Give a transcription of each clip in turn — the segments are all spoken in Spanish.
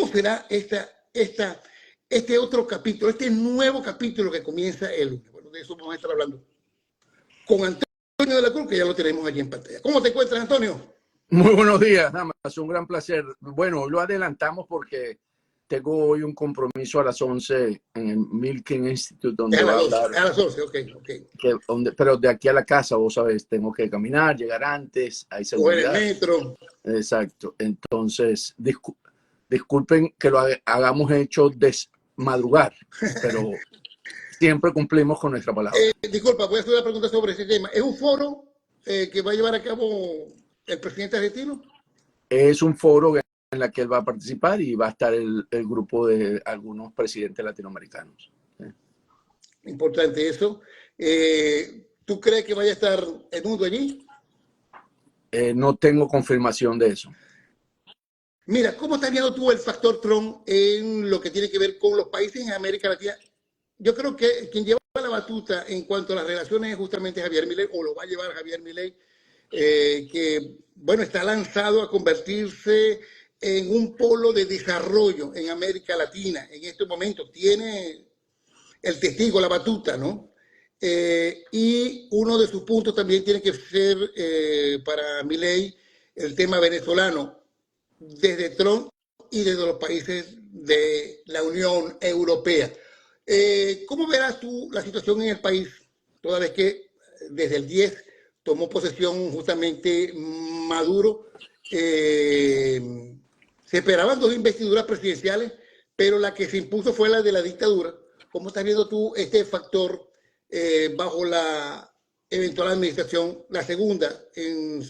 ¿Cómo será este otro capítulo, este nuevo capítulo que comienza el lunes? Bueno, de eso vamos a estar hablando con Antonio de la Cruz, que ya lo tenemos allí en pantalla. ¿Cómo te encuentras, Antonio? Muy buenos días, Damas. Un gran placer. Bueno, lo adelantamos porque tengo hoy un compromiso a las 11 en el Milken Institute, donde va a hablar. A las 11, ok. Pero de aquí a la casa, vos sabés, tengo que caminar, llegar antes, hay seguridad. O en el metro. Exacto. Entonces, disculpen que lo hagamos hecho madrugar, pero siempre cumplimos con nuestra palabra. Disculpa, voy a hacer una pregunta sobre ese tema. ¿Es un foro que va a llevar a cabo el presidente argentino? Es un foro en la que él va a participar y va a estar el grupo de algunos presidentes latinoamericanos. Importante eso. ¿Tú crees que vaya a estar Edmundo allí? No tengo confirmación de eso. Mira, ¿cómo estás viendo tú el factor Trump en lo que tiene que ver con los países en América Latina? Yo creo que quien lleva la batuta en cuanto a las relaciones es justamente Javier Milei, o lo va a llevar Javier Milei, que, bueno, está lanzado a convertirse en un polo de desarrollo en América Latina. En este momento tiene el testigo, la batuta, ¿no? Y uno de sus puntos también tiene que ser para Milei el tema venezolano, desde Trump y desde los países de la Unión Europea. ¿Cómo verás tú la situación en el país, toda vez que desde el 10 tomó posesión justamente Maduro? Se esperaban 2 investiduras presidenciales, pero la que se impuso fue la de la dictadura. ¿Cómo estás viendo tú este factor bajo la eventual administración, la segunda, en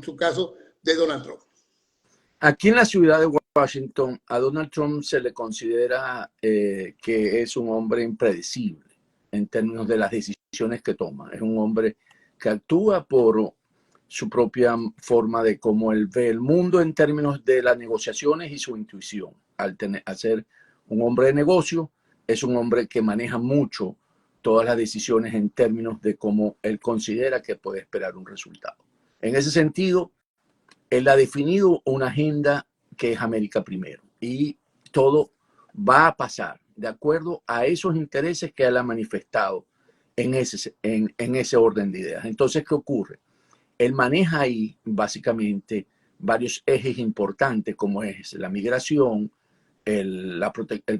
su caso, de Donald Trump? Aquí en la ciudad de Washington, a Donald Trump se le considera que es un hombre impredecible en términos de las decisiones que toma. Es un hombre que actúa por su propia forma de cómo él ve el mundo en términos de las negociaciones y su intuición. Al ser un hombre de negocio, es un hombre que maneja mucho todas las decisiones en términos de cómo él considera que puede esperar un resultado. En ese sentido, él ha definido una agenda que es América primero y todo va a pasar de acuerdo a esos intereses que él ha manifestado en ese orden de ideas. Entonces, ¿qué ocurre? Él maneja ahí básicamente varios ejes importantes como es la migración, el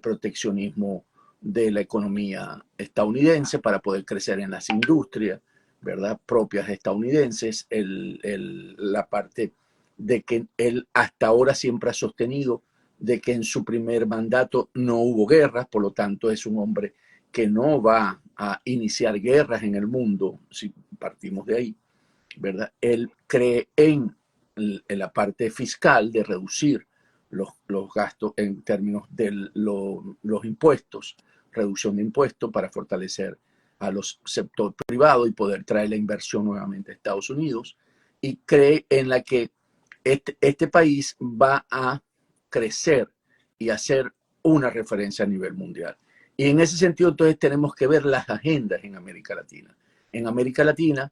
proteccionismo de la economía estadounidense para poder crecer en las industrias, ¿verdad?, propias estadounidenses, la parte de que él hasta ahora siempre ha sostenido de que en su primer mandato no hubo guerras, por lo tanto es un hombre que no va a iniciar guerras en el mundo, si partimos de ahí, ¿verdad? Él cree en la parte fiscal de reducir los gastos en términos de los impuestos, reducción de impuestos para fortalecer a los sector privado y poder traer la inversión nuevamente a Estados Unidos, y cree en la que este país va a crecer y a ser una referencia a nivel mundial. Y en ese sentido, entonces, tenemos que ver las agendas en América Latina. En América Latina,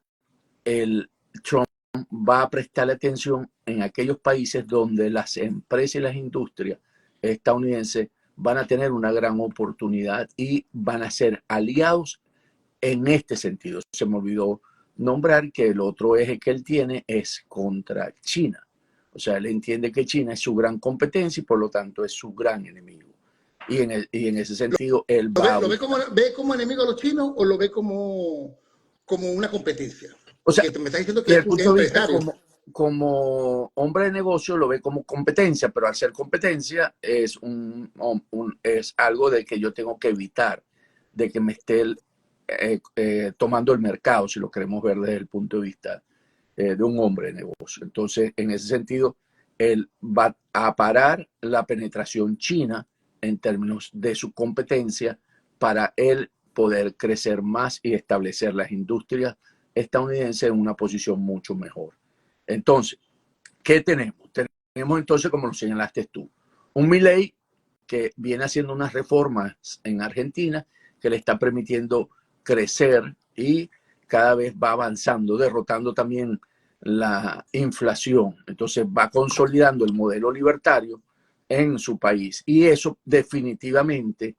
el Trump va a prestarle atención en aquellos países donde las empresas y las industrias estadounidenses van a tener una gran oportunidad y van a ser aliados en este sentido. Se me olvidó nombrar que el otro eje que él tiene es contra China. O sea, él entiende que China es su gran competencia y por lo tanto es su gran enemigo. Y en ese sentido, él va ¿Lo ve como enemigo a los chinos o lo ve como una competencia? O sea, me está diciendo que desde es el punto de vista empresario. como hombre de negocio lo ve como competencia, pero al ser competencia es algo de que yo tengo que evitar, de que me esté tomando el mercado, si lo queremos ver desde el punto de vista de un hombre de negocio. Entonces, en ese sentido, él va a parar la penetración china en términos de su competencia para él poder crecer más y establecer las industrias estadounidenses en una posición mucho mejor. Entonces, ¿qué tenemos? Tenemos entonces, como lo señalaste tú, un Milei que viene haciendo unas reformas en Argentina que le está permitiendo crecer y cada vez va avanzando, derrotando también la inflación. Entonces va consolidando el modelo libertario en su país. Y eso definitivamente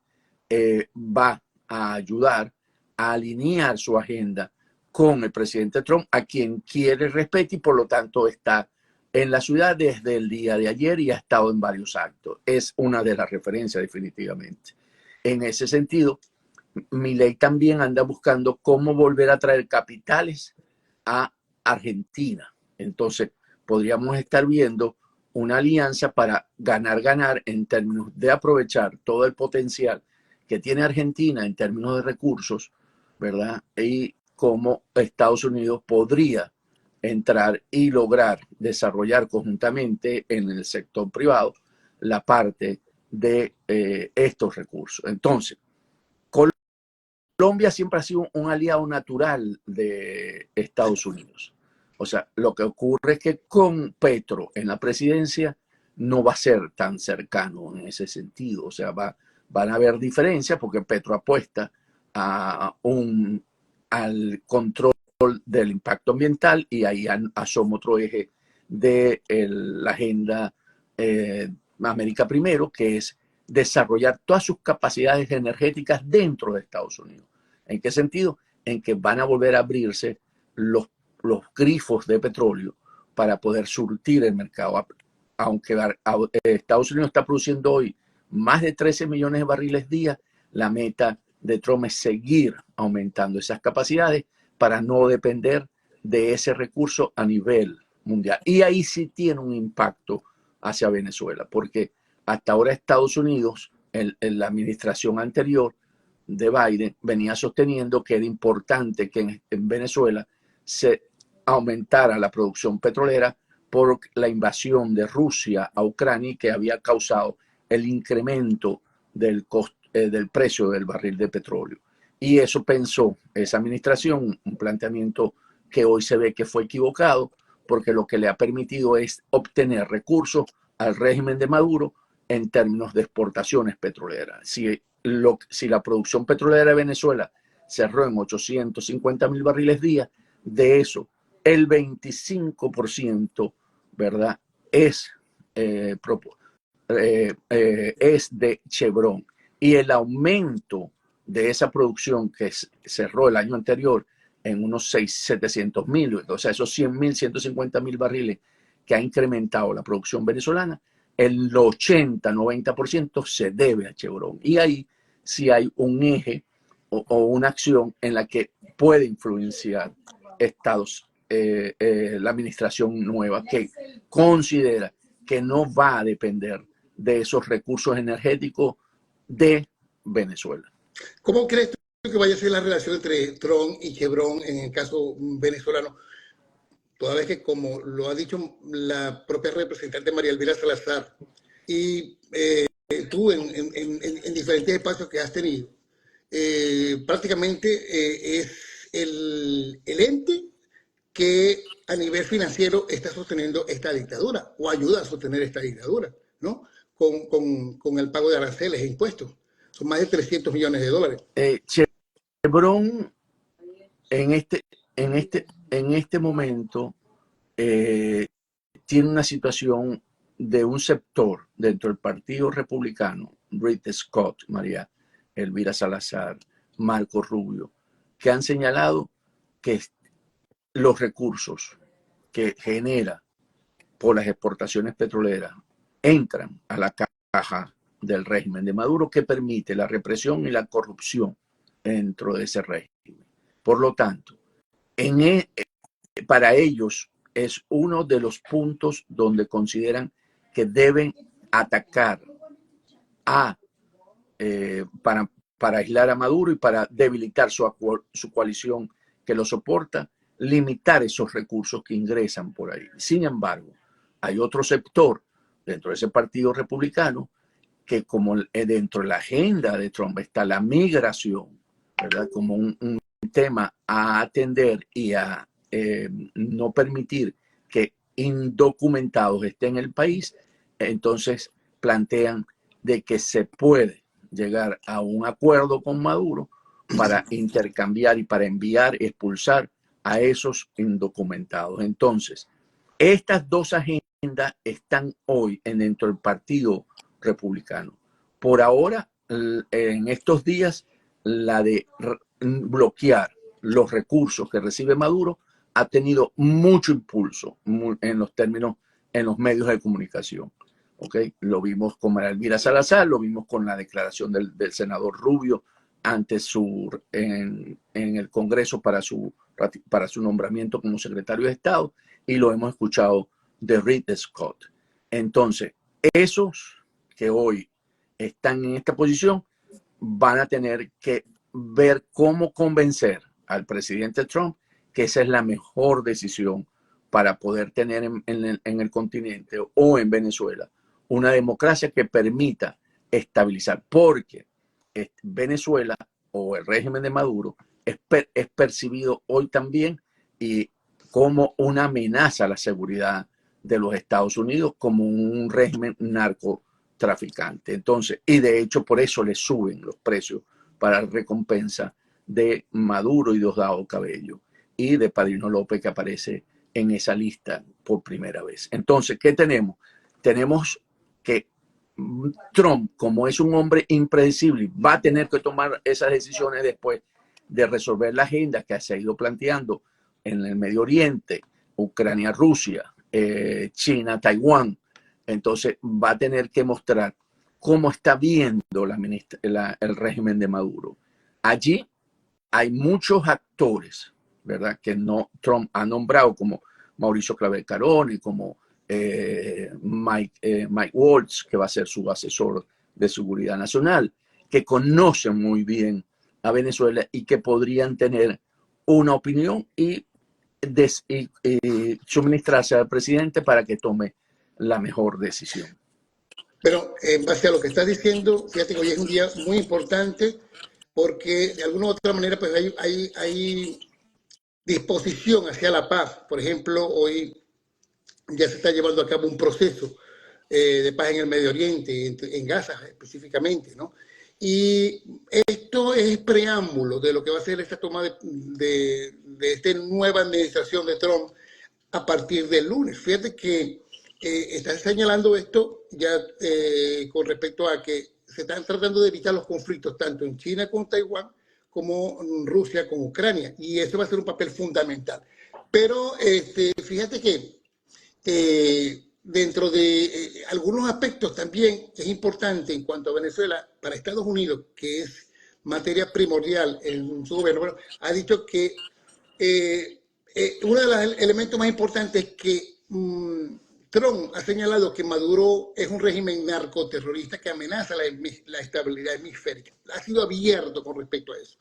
va a ayudar a alinear su agenda con el presidente Trump, a quien quiere respeto y por lo tanto está en la ciudad desde el día de ayer y ha estado en varios actos. Es una de las referencias definitivamente. En ese sentido, Milei también anda buscando cómo volver a traer capitales a Argentina. Entonces, podríamos estar viendo una alianza para ganar en términos de aprovechar todo el potencial que tiene Argentina en términos de recursos, ¿verdad? Y cómo Estados Unidos podría entrar y lograr desarrollar conjuntamente en el sector privado la parte de estos recursos. Entonces, Colombia siempre ha sido un aliado natural de Estados Unidos. O sea, lo que ocurre es que con Petro en la presidencia no va a ser tan cercano en ese sentido. O sea, van a haber diferencias porque Petro apuesta al control del impacto ambiental y ahí asoma otro eje de la agenda América Primero, que es desarrollar todas sus capacidades energéticas dentro de Estados Unidos. ¿En qué sentido? En que van a volver a abrirse los grifos de petróleo para poder surtir el mercado. Aunque Estados Unidos está produciendo hoy más de 13 millones de barriles día, la meta de Trump es seguir aumentando esas capacidades para no depender de ese recurso a nivel mundial. Y ahí sí tiene un impacto hacia Venezuela, porque hasta ahora Estados Unidos, en la administración anterior de Biden, venía sosteniendo que era importante que en Venezuela se aumentara la producción petrolera por la invasión de Rusia a Ucrania que había causado el incremento del precio del barril de petróleo. Y eso pensó esa administración, un planteamiento que hoy se ve que fue equivocado, porque lo que le ha permitido es obtener recursos al régimen de Maduro en términos de exportaciones petroleras. Si la producción petrolera de Venezuela cerró en 850.000 barriles día, de eso el 25%, ¿verdad?, es de Chevron. Y el aumento de esa producción que cerró el año anterior en unos 700.000, o sea, esos 100.000, 150.000 barriles que ha incrementado la producción venezolana, el 80-90% se debe a Chevron. Y ahí sí hay un eje o una acción en la que puede influenciar la administración nueva, que considera que no va a depender de esos recursos energéticos de Venezuela. ¿Cómo crees tú que vaya a ser la relación entre Trump y Chevron en el caso venezolano? Toda vez que, como lo ha dicho la propia representante María Elvira Salazar, y tú en diferentes espacios que has tenido, prácticamente es el ente que a nivel financiero está sosteniendo esta dictadura o ayuda a sostener esta dictadura, ¿no? Con el pago de aranceles e impuestos. Son más de 300 millones de dólares. Chevron en este momento tiene una situación de un sector dentro del Partido Republicano, Rick Scott, María Elvira Salazar, Marco Rubio, que han señalado que los recursos que genera por las exportaciones petroleras entran a la caja del régimen de Maduro, que permite la represión y la corrupción dentro de ese régimen. Por lo tanto, para ellos es uno de los puntos donde consideran que deben atacar para aislar a Maduro y para debilitar su coalición que lo soporta, limitar esos recursos que ingresan por ahí. Sin embargo, hay otro sector dentro de ese partido republicano que, como dentro de la agenda de Trump está la migración, ¿verdad?, como un tema a atender y a no permitir que indocumentados estén en el país, entonces plantean de que se puede llegar a un acuerdo con Maduro para intercambiar y para enviar, expulsar a esos indocumentados. Entonces, estas dos agendas están hoy dentro del Partido republicano. Por ahora, en estos días, la de bloquear los recursos que recibe Maduro ha tenido mucho impulso en los términos, en los medios de comunicación. ¿Okay? Lo vimos con María Elvira Salazar, lo vimos con la declaración del senador Rubio ante en el Congreso para su nombramiento como secretario de Estado, y lo hemos escuchado de Rick Scott. Entonces, esos que hoy están en esta posición van a tener que ver cómo convencer al presidente Trump que esa es la mejor decisión para poder tener en el continente o en Venezuela una democracia que permita estabilizar, porque Venezuela o el régimen de Maduro es percibido hoy también y como una amenaza a la seguridad de los Estados Unidos, como un régimen narcotraficante. Entonces, y de hecho por eso le suben los precios para recompensa de Maduro y Diosdado Cabello y de Padrino López, que aparece en esa lista por primera vez. Entonces, ¿qué tenemos? Tenemos que Trump, como es un hombre impredecible, va a tener que tomar esas decisiones después de resolver la agenda que se ha ido planteando en el Medio Oriente, Ucrania, Rusia, China, Taiwán. Entonces va a tener que mostrar cómo está viendo el régimen de Maduro. Allí hay muchos actores, ¿verdad?, que Trump ha nombrado, como Mauricio Clavel Caroni, como Mike Waltz, que va a ser su asesor de seguridad nacional, que conocen muy bien a Venezuela y que podrían tener una opinión y suministrarse al presidente para que tome la mejor decisión. Pero en base a lo que estás diciendo, fíjate que hoy es un día muy importante porque de alguna u otra manera pues hay disposición hacia la paz. Por ejemplo, hoy ya se está llevando a cabo un proceso de paz en el Medio Oriente, en Gaza específicamente, ¿no? Y esto es preámbulo de lo que va a ser esta toma de esta nueva administración de Trump a partir del lunes. Fíjate que estás señalando esto ya con respecto a que se están tratando de evitar los conflictos tanto en China con Taiwán como en Rusia con Ucrania, y eso va a ser un papel fundamental. Pero fíjate que dentro de algunos aspectos también es importante en cuanto a Venezuela, para Estados Unidos, que es materia primordial en su gobierno, bueno, ha dicho que uno de los elementos más importantes es que Trump ha señalado que Maduro es un régimen narcoterrorista que amenaza la estabilidad hemisférica. Ha sido abierto con respecto a eso.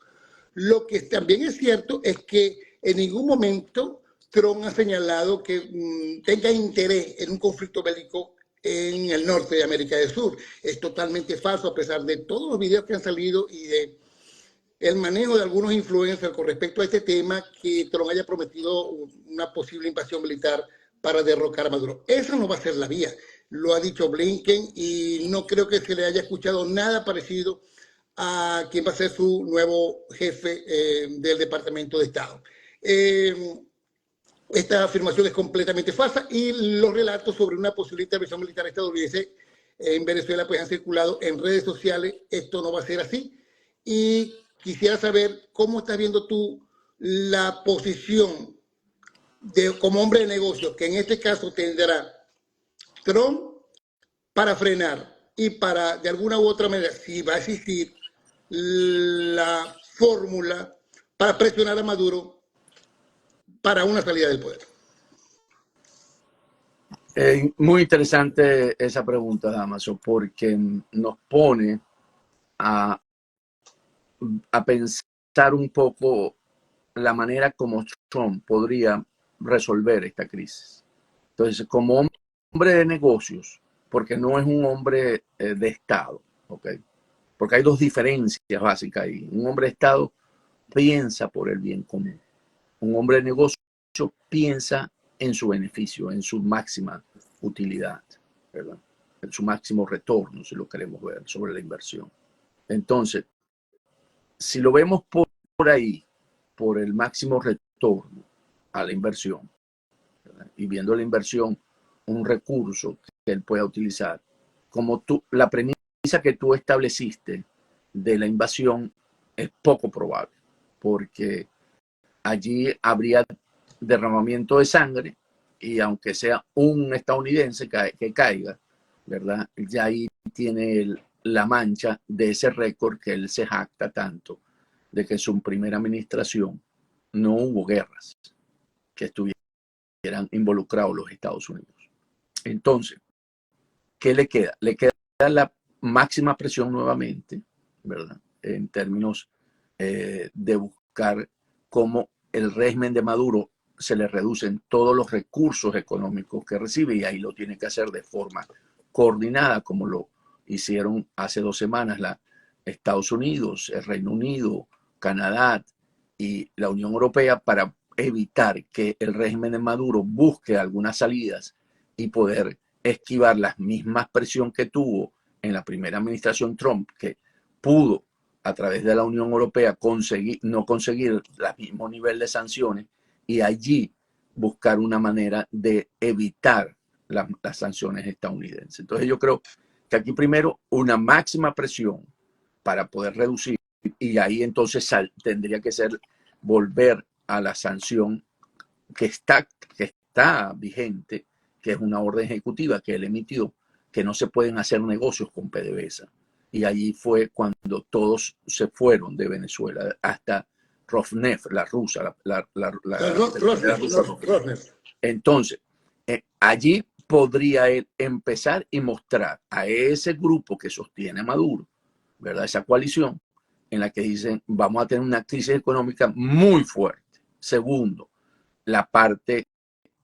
Lo que también es cierto es que en ningún momento Trump ha señalado que tenga interés en un conflicto bélico en el norte de América del Sur. Es totalmente falso, a pesar de todos los videos que han salido y de el manejo de algunos influencers con respecto a este tema, que Trump haya prometido una posible invasión militar para derrocar a Maduro. Esa no va a ser la vía. Lo ha dicho Blinken y no creo que se le haya escuchado nada parecido a quien va a ser su nuevo jefe del Departamento de Estado. Esta afirmación es completamente falsa y los relatos sobre una posible intervención militar estadounidense en Venezuela pues han circulado en redes sociales. Esto no va a ser así. Y quisiera saber cómo estás viendo tú la posición como hombre de negocios, que en este caso tendrá Trump para frenar y para, de alguna u otra manera, si va a existir la fórmula para presionar a Maduro para una salida del poder. Muy interesante esa pregunta, Damaso, porque nos pone a pensar un poco la manera como Trump podría resolver esta crisis. Entonces, como hombre de negocios, porque no es un hombre de Estado, ¿ok? Porque hay dos diferencias básicas ahí. Un hombre de Estado piensa por el bien común. Un hombre de negocio piensa en su beneficio, en su máxima utilidad, ¿verdad? En su máximo retorno, si lo queremos ver, sobre la inversión. Entonces, si lo vemos por ahí, por el máximo retorno a la inversión, ¿verdad?, y viendo la inversión un recurso que él pueda utilizar como la premisa que tú estableciste de la invasión es poco probable, porque allí habría derramamiento de sangre y aunque sea un estadounidense que caiga, ¿verdad? Ya ahí tiene la mancha de ese récord que él se jacta tanto de que en su primera administración no hubo guerras que estuvieran involucrados los Estados Unidos. Entonces, ¿qué le queda? Le queda la máxima presión nuevamente, ¿verdad? En términos de buscar cómo el régimen de Maduro se le reducen todos los recursos económicos que recibe y ahí lo tiene que hacer de forma coordinada, como lo hicieron hace 2 semanas Estados Unidos, el Reino Unido, Canadá y la Unión Europea para evitar que el régimen de Maduro busque algunas salidas y poder esquivar las mismas presión que tuvo en la primera administración Trump, que pudo a través de la Unión Europea no conseguir el mismo nivel de sanciones y allí buscar una manera de evitar las sanciones estadounidenses. Entonces yo creo que aquí primero una máxima presión para poder reducir y ahí entonces tendría que ser volver a la sanción que está vigente, que es una orden ejecutiva que él emitió, que no se pueden hacer negocios con PDVSA. Y allí fue cuando todos se fueron de Venezuela, hasta Rosneft, la rusa, Rosneft. Entonces, allí podría él empezar y mostrar a ese grupo que sostiene a Maduro, ¿verdad? Esa coalición en la que dicen vamos a tener una crisis económica muy fuerte. Segundo, la parte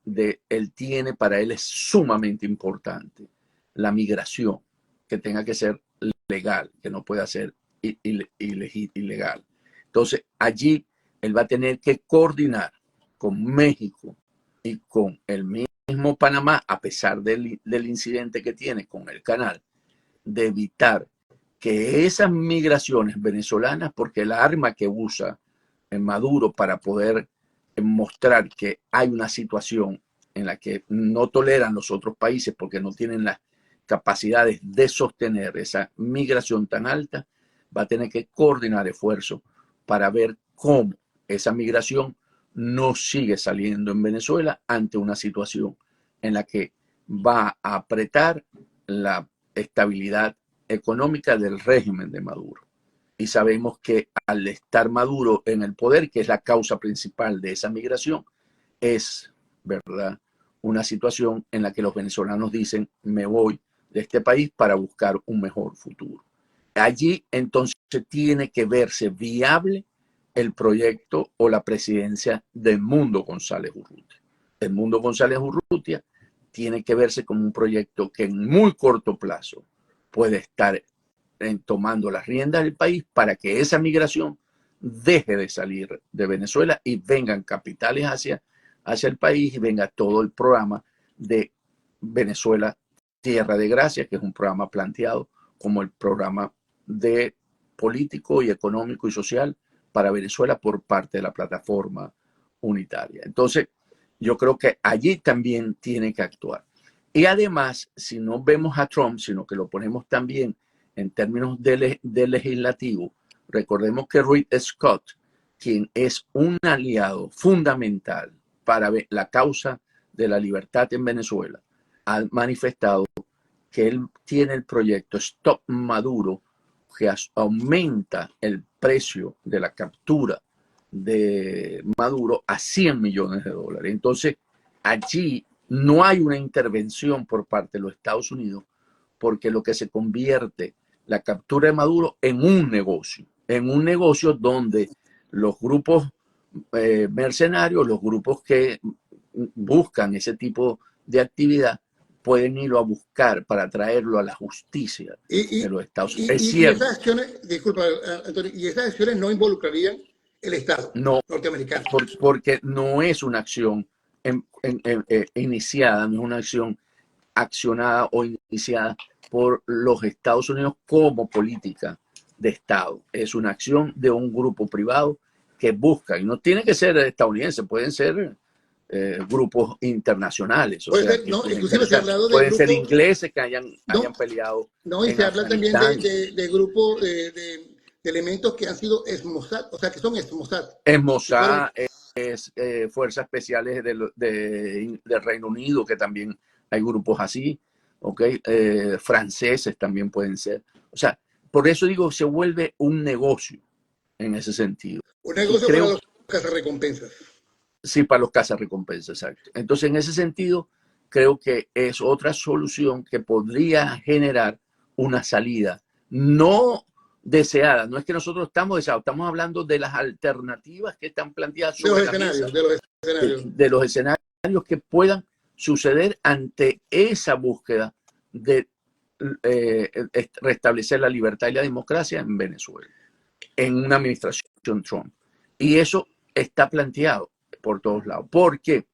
de él tiene para él es sumamente importante la migración, que tenga que ser legal, que no pueda ser ilegal. Entonces, allí él va a tener que coordinar con México y con el mismo Panamá, a pesar del incidente que tiene con el canal, de evitar que esas migraciones venezolanas, porque el arma que usa en Maduro para poder mostrar que hay una situación en la que no toleran los otros países porque no tienen las capacidades de sostener esa migración tan alta, va a tener que coordinar esfuerzos para ver cómo esa migración no sigue saliendo en Venezuela ante una situación en la que va a apretar la estabilidad económica del régimen de Maduro. Y sabemos que al estar Maduro en el poder, que es la causa principal de esa migración, es, ¿verdad?, una situación en la que los venezolanos dicen, me voy de este país para buscar un mejor futuro. Allí entonces tiene que verse viable el proyecto o la presidencia de Edmundo González Urrutia. Edmundo González Urrutia tiene que verse como un proyecto que en muy corto plazo puede estar tomando las riendas del país para que esa migración deje de salir de Venezuela y vengan capitales hacia el país y venga todo el programa de Venezuela Tierra de Gracia, que es un programa planteado como el programa de político y económico y social para Venezuela por parte de la plataforma unitaria. Entonces, yo creo que allí también tiene que actuar. Y además, si no vemos a Trump, sino que lo ponemos también en términos de legislativo, recordemos que Reed Scott, quien es un aliado fundamental para la causa de la libertad en Venezuela, ha manifestado que él tiene el proyecto Stop Maduro, que aumenta el precio de la captura de Maduro a $100 millones. Entonces, allí no hay una intervención por parte de los Estados Unidos, porque lo que se convierte la captura de Maduro en un negocio donde los grupos mercenarios, los grupos que buscan ese tipo de actividad, pueden irlo a buscar para traerlo a la justicia de los Estados Unidos. Es cierto. Esas acciones, disculpa, Antonio, y esas acciones no involucrarían el Estado norteamericano. Porque no es una acción iniciada, no es una acción accionada o iniciada por los Estados Unidos como política de Estado. Es una acción de un grupo privado que busca, y no tiene que ser estadounidense, pueden ser grupos internacionales, o Puede sea, ser, que no, pueden inclusive se ha interesar. hablado de Pueden ser grupos, ingleses que hayan no, peleado no, y en se habla también Afganistán. de grupos de elementos que han sido Mossad, o sea, que son Mossad, En que fueron, Mossad, es fuerzas especiales del Reino Unido, que también hay grupos así, ¿ok? Franceses también pueden ser. O sea, por eso digo, se vuelve un negocio en ese sentido. un Y negocio para creo los cazarrecompensas. sí, para los cazarrecompensas, exacto. Entonces, en ese sentido, creo que es otra solución que podría generar una salida no deseada. No es que nosotros estamos deseados, estamos hablando de las alternativas que están planteadas sobre la mesa, De los escenarios. de los escenarios que puedan suceder ante esa búsqueda de restablecer la libertad y la democracia en Venezuela, en una administración Trump. Y eso está planteado por todos lados. ¿Por qué?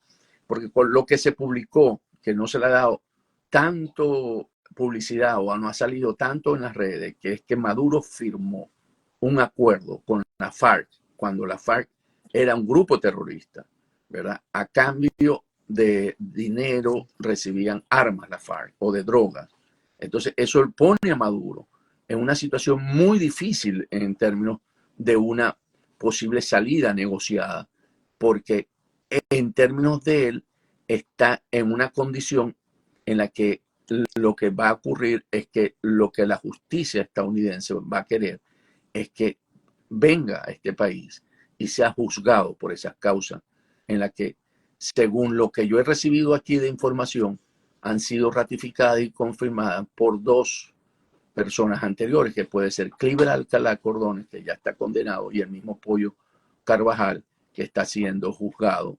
Porque con lo que se publicó, que no se le ha dado tanto publicidad o no ha salido tanto en las redes, que es que Maduro firmó un acuerdo con la FARC, cuando la FARC era un grupo terrorista, ¿verdad? A cambio de dinero recibían armas la FARC o de drogas. Entonces eso pone a Maduro en una situación muy difícil en términos de una posible salida negociada, porque en términos de él está en una condición en la que lo que va a ocurrir es que lo que la justicia estadounidense va a querer es que venga a este país y sea juzgado por esas causas en las que, según lo que yo he recibido aquí de información, han sido ratificadas y confirmadas por dos personas anteriores, que puede ser Cliver Alcalá Cordones, que ya está condenado, y el mismo Pollo Carvajal, que está siendo juzgado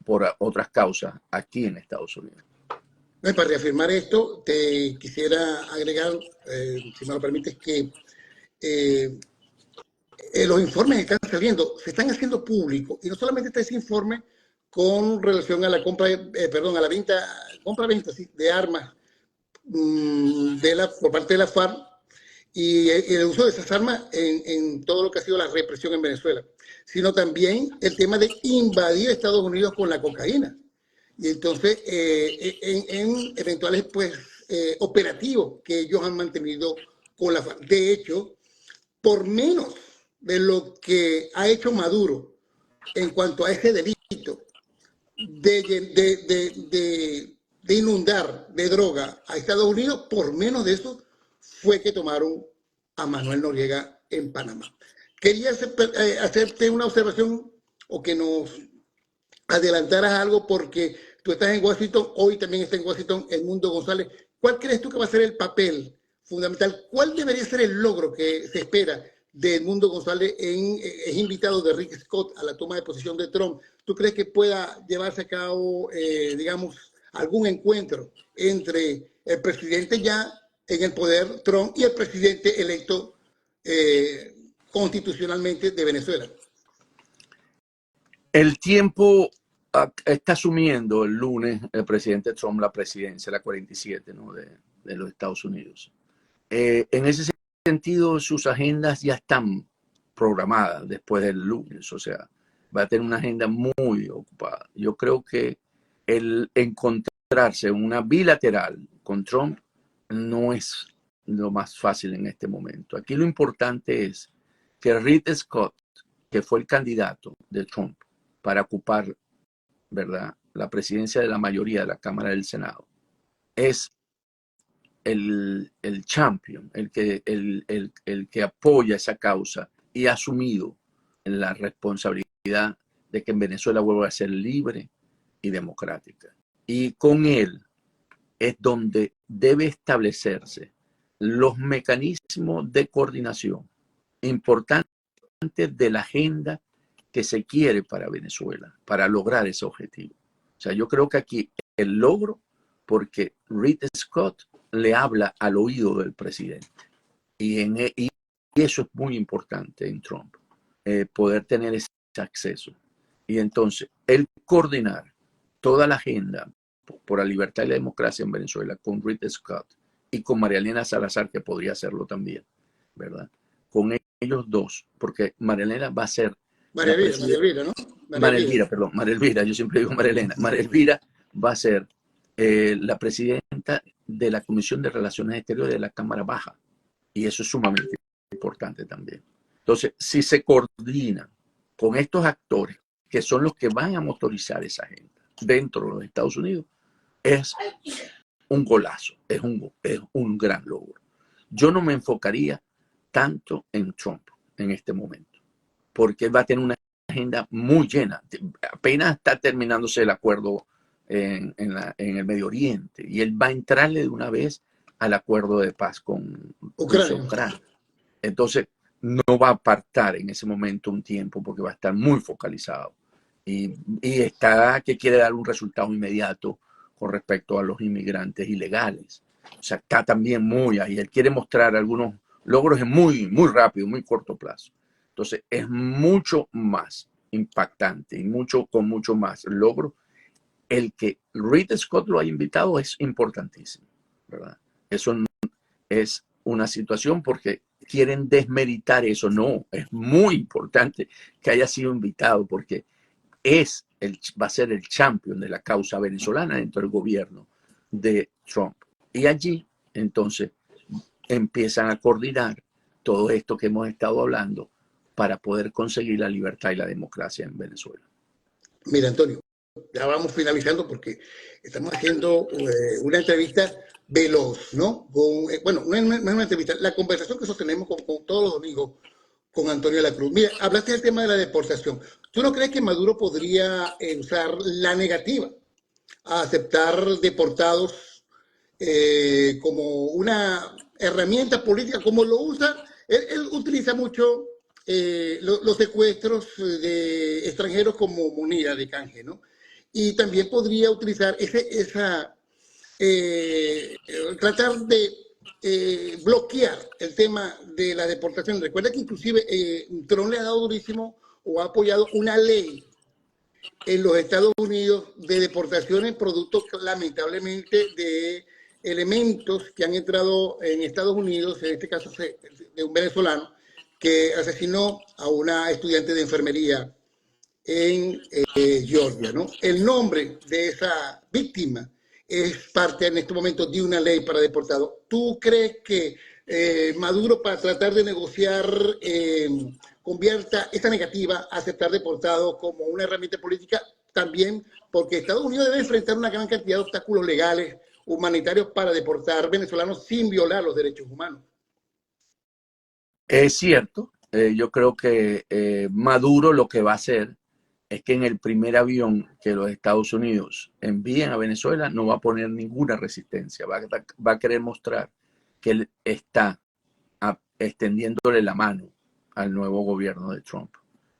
por otras causas aquí en Estados Unidos. Para reafirmar esto, te quisiera agregar, si me lo permites, que los informes que están saliendo se están haciendo públicos, y no solamente está ese informe con relación a la compra, a la venta, compra-venta sí, de armas por parte de la FARC y el uso de esas armas en todo lo que ha sido la represión en Venezuela, sino también el tema de invadir Estados Unidos con la cocaína. Y entonces, en eventuales pues, operativos que ellos han mantenido con la FARC. De hecho, por menos de lo que ha hecho Maduro en cuanto a ese delito de inundar de droga a Estados Unidos, por menos de eso fue que tomaron a Manuel Noriega en Panamá. Quería hacerte una observación o que nos adelantaras algo porque tú estás en Washington, hoy también está en Washington Edmundo González. ¿Cuál crees tú que va a ser el papel fundamental? ¿Cuál debería ser el logro que se espera de Edmundo González? Es invitado de Rick Scott a la toma de posición de Trump. ¿Tú crees que pueda llevarse a cabo, digamos, algún encuentro entre el presidente ya en el poder, Trump, y el presidente electo constitucionalmente de Venezuela? El tiempo está asumiendo el lunes el presidente Trump la presidencia, la 47, ¿no? de los Estados Unidos. En ese sentido, sus agendas ya están programadas después del lunes, o sea, va a tener una agenda muy ocupada. Yo creo que el encontrarse una bilateral con Trump no es lo más fácil en este momento. Aquí lo importante es que Rick Scott, que fue el candidato de Trump para ocupar, ¿verdad?, la presidencia de la mayoría de la Cámara del Senado, es el champion, el que apoya esa causa y ha asumido la responsabilidad de que en Venezuela vuelva a ser libre y democrática. Y con él es donde debe establecerse los mecanismos de coordinación importantes de la agenda que se quiere para Venezuela, para lograr ese objetivo. O sea, yo creo que aquí el logro, porque Rick Scott le habla al oído del presidente. Y eso es muy importante en Trump, poder tener ese acceso. Y entonces, el coordinar toda la agenda por la libertad y la democracia en Venezuela con Rick Scott y con María Elena Salazar, que podría hacerlo también, ¿verdad? Con ellos dos, porque María Elena va a ser la María presidenta, Elvira, ¿no? María María Elvira. Elvira, perdón, María Elvira, yo siempre digo María Elena, María Elvira va a ser la presidenta de la Comisión de Relaciones Exteriores de la Cámara Baja. Y eso es sumamente importante también. Entonces, si se coordinan con estos actores, que son los que van a motorizar esa agenda dentro de los Estados Unidos, es un golazo, es un gran logro. Yo no me enfocaría tanto en Trump en este momento, porque él va a tener una agenda muy llena. Apenas está terminándose el acuerdo en el Medio Oriente y él va a entrarle de una vez al acuerdo de paz con Ucrania. Rusia-Ucrania. Entonces, no va a apartar en ese momento un tiempo porque va a estar muy focalizado y está que quiere dar un resultado inmediato con respecto a los inmigrantes ilegales. O sea, está también muy ahí. Él quiere mostrar algunos logros en muy rápido, muy corto plazo. Entonces, es mucho más impactante y con mucho más logro. El que Reed Scott lo haya invitado es importantísimo, ¿verdad? Eso es una situación porque quieren desmeritar eso. No, es muy importante que haya sido invitado porque va a ser el champion de la causa venezolana dentro del gobierno de Trump. Y allí, entonces, empiezan a coordinar todo esto que hemos estado hablando para poder conseguir la libertad y la democracia en Venezuela. Mira, Antonio, ya vamos finalizando porque estamos haciendo una entrevista veloz, ¿no? Bueno, no es una entrevista, la conversación que sostenemos con todos los domingos con Antonio de la Cruz. Mira, hablaste del tema de la deportación. ¿Tú no crees que Maduro podría usar la negativa a aceptar deportados como una herramienta política, como lo usa? Él utiliza mucho los secuestros de extranjeros como moneda de canje, ¿no? Y también podría utilizar eh, tratar de bloquear el tema de la deportación. Recuerda que inclusive Trump le ha dado durísimo o ha apoyado una ley en los Estados Unidos de deportaciones producto lamentablemente de elementos que han entrado en Estados Unidos, en este caso de un venezolano que asesinó a una estudiante de enfermería en Georgia, ¿no? El nombre de esa víctima es parte en este momento de una ley para deportados. ¿Tú crees que Maduro, para tratar de negociar, convierta esta negativa a aceptar deportados como una herramienta política también? Porque Estados Unidos debe enfrentar una gran cantidad de obstáculos legales, humanitarios para deportar venezolanos sin violar los derechos humanos. Es cierto, yo creo que Maduro lo que va a hacer es que en el primer avión que los Estados Unidos envíen a Venezuela no va a poner ninguna resistencia, va a querer mostrar que él está extendiéndole la mano al nuevo gobierno de Trump.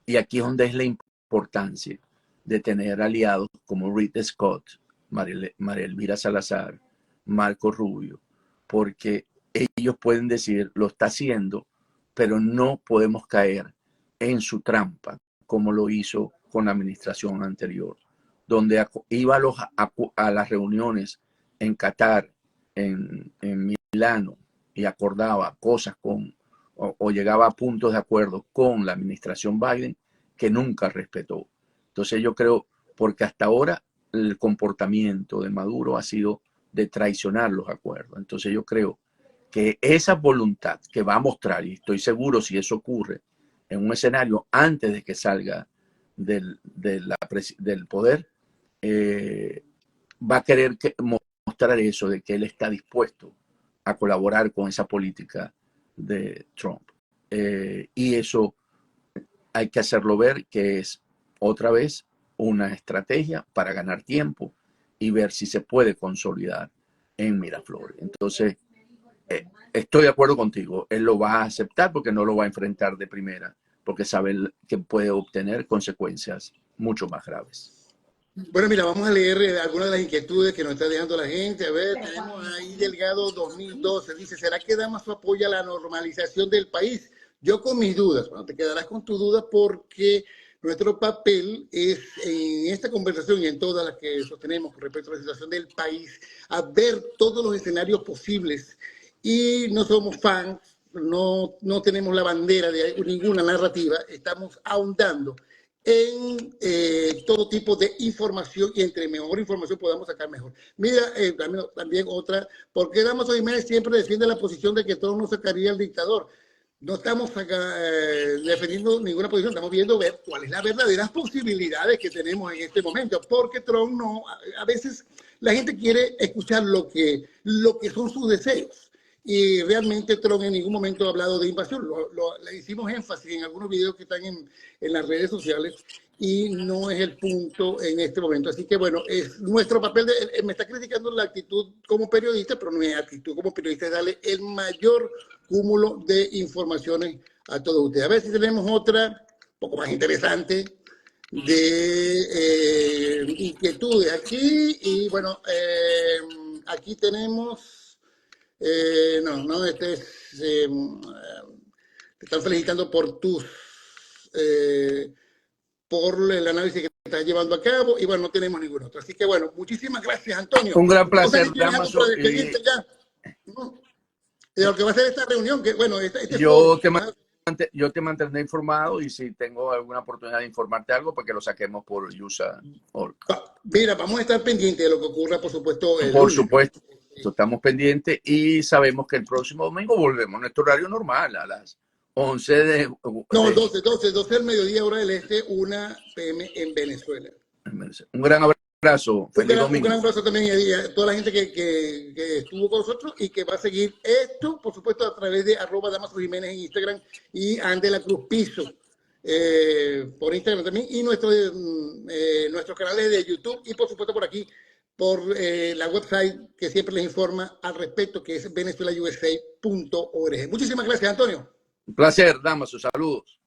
Y aquí es donde es la importancia de tener aliados como Reed Scott, María Elvira Salazar, Marco Rubio, porque ellos pueden decir, lo está haciendo, pero no podemos caer en su trampa, como lo hizo con la administración anterior, donde iba a las reuniones en Qatar, en Milano, y acordaba cosas o llegaba a puntos de acuerdo con la administración Biden que nunca respetó. Entonces yo creo, porque hasta ahora el comportamiento de Maduro ha sido de traicionar los acuerdos. Entonces yo creo que esa voluntad que va a mostrar, y estoy seguro si eso ocurre en un escenario antes de que salga del poder, va a querer mostrar eso, de que él está dispuesto a colaborar con esa política de Trump. Y eso hay que hacerlo ver que es otra vez una estrategia para ganar tiempo y ver si se puede consolidar en Miraflores. Entonces, estoy de acuerdo contigo, él lo va a aceptar porque no lo va a enfrentar de primera, porque sabe que puede obtener consecuencias mucho más graves. Bueno, mira, vamos a leer algunas de las inquietudes que nos está dejando la gente. A ver, tenemos ahí Delgado 2012. Dice, ¿será que Damaso apoya la normalización del país? Yo con mis dudas. Bueno, te quedarás con tus dudas porque nuestro papel es en esta conversación y en todas las que sostenemos con respecto a la situación del país, a ver todos los escenarios posibles. Y no somos fans no tenemos la bandera de ninguna narrativa, estamos ahondando en todo tipo de información y entre mejor información podamos sacar mejor. Mira, también otra, ¿por qué Damaso Jiménez siempre defiende la posición de que Trump no sacaría al dictador? No estamos acá, defendiendo ninguna posición, estamos viendo ver cuáles son las verdaderas posibilidades que tenemos en este momento, porque Trump no, a veces la gente quiere escuchar lo que son sus deseos. Y realmente Trump en ningún momento ha hablado de invasión. Le hicimos énfasis en algunos videos que están en las redes sociales y no es el punto en este momento. Así que bueno, es nuestro papel. Me está criticando la actitud como periodista, pero mi actitud como periodista es darle el mayor cúmulo de informaciones a todos ustedes. A ver si tenemos otra, un poco más interesante, de inquietudes aquí. Y bueno, aquí tenemos... este es, te están felicitando por por el análisis que estás llevando a cabo y bueno, no tenemos ningún otro. Así que bueno, muchísimas gracias, Antonio. Un gran No sé placer, si tienes algo para Damaso. despedirte ya, ¿no? De lo que va a ser esta reunión, que bueno, Yo foro, yo te mantendré informado y si tengo alguna oportunidad de informarte algo, pues que lo saquemos por USA.org. Mira, vamos a estar pendientes de lo que ocurra, por supuesto, el Por lunes. supuesto, estamos pendientes y sabemos que el próximo domingo volvemos a nuestro horario normal a las 11 de... No, 12 del mediodía, hora del este, 1 p.m. en Venezuela. Un gran abrazo. Feliz domingo. Un gran abrazo también a toda la gente que estuvo con nosotros y que va a seguir esto, por supuesto, a través de @Damaso Jiménez en Instagram y Ande la Cruz Piso por Instagram también y nuestros canales de YouTube y, por supuesto, por aquí, por la website que siempre les informa al respecto, que es venezuelausa.org. Muchísimas gracias, Antonio. Un placer, Damaso. Saludos.